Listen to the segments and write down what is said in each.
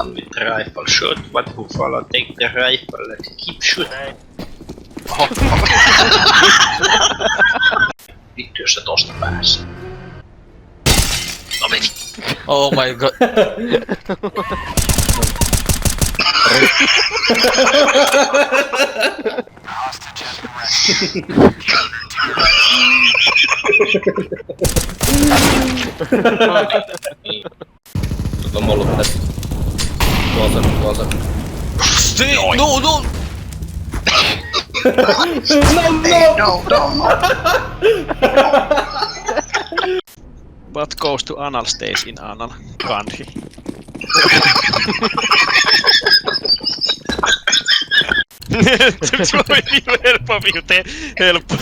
one with rifle. Shoot what who follow, take the rifle, let's keep shooting. Oho. Vittu jos se tosta pääsi. No meni. Oh my god. Nyt on mollut tässä. Tuossa. No, no! No. What goes to anal stays in anal country. Se oli niin helppo viute. Helppo.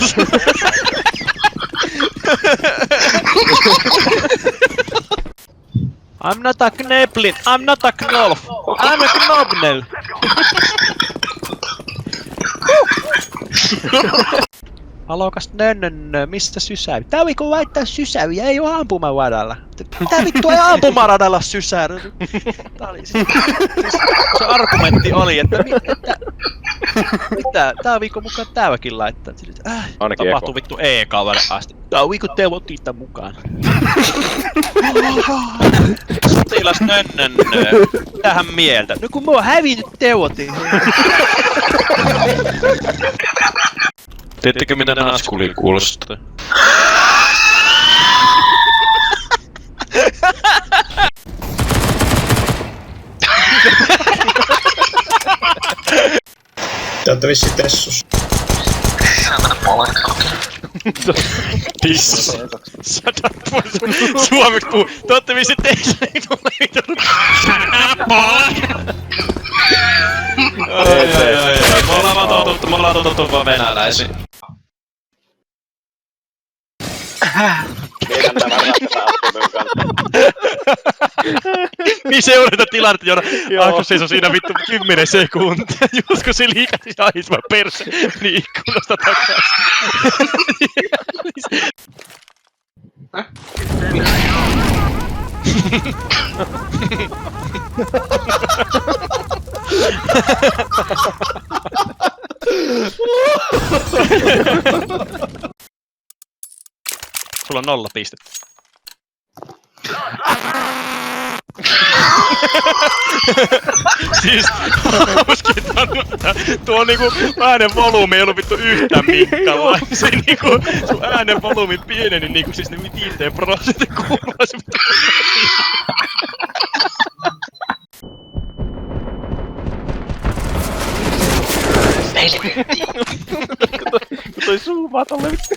I'm not a Kneblin, I'm not a Knolf, I'm a Knobnel. Alokas nönnönnö, mistä sysäy? Tää viikon väittää sysäyjä, ei oo ampumaradalla. Tää vittu ei ampumaradalla sysää. Tää oli siis se argumentti oli, että mitä? Tää viikon mukaan tääkin laittaa. Ainakin tapahtui vittu E-kauden asti. Tää viikon Teuvo Tiitta mukaan. Sotilas nönnönnö. Tähän mieltä. No kun mä oon hävinnyt Teuvotin. Tiedättekö mitä naskuli kuulostaa? Te ootte vissiin tessus. Pissus. 100 suomeksi puhuu. Te ootte vissiin teillä ei tule vittu. Ai. Me ollaan totuttu vaan venäläisiin. Meidän tämä ratkataan minun kanssa. Niin seurata tilannetta, Joona. Aksu seisoi siinä vittu 10 sekuntia. Just kun se liikasi ahisma perse, niin ikkunasta takaisin. Sulla on 0 pistettä. Siis hauskinta tuo niinku äänen volyymi ei ollu vittu yhtään minkäänlainen. Se niinku sun äänen volyymi pieneni niinku siis ne 5% kuuluu se vittu. Meille. Kun toi zoomaa tolle vittu.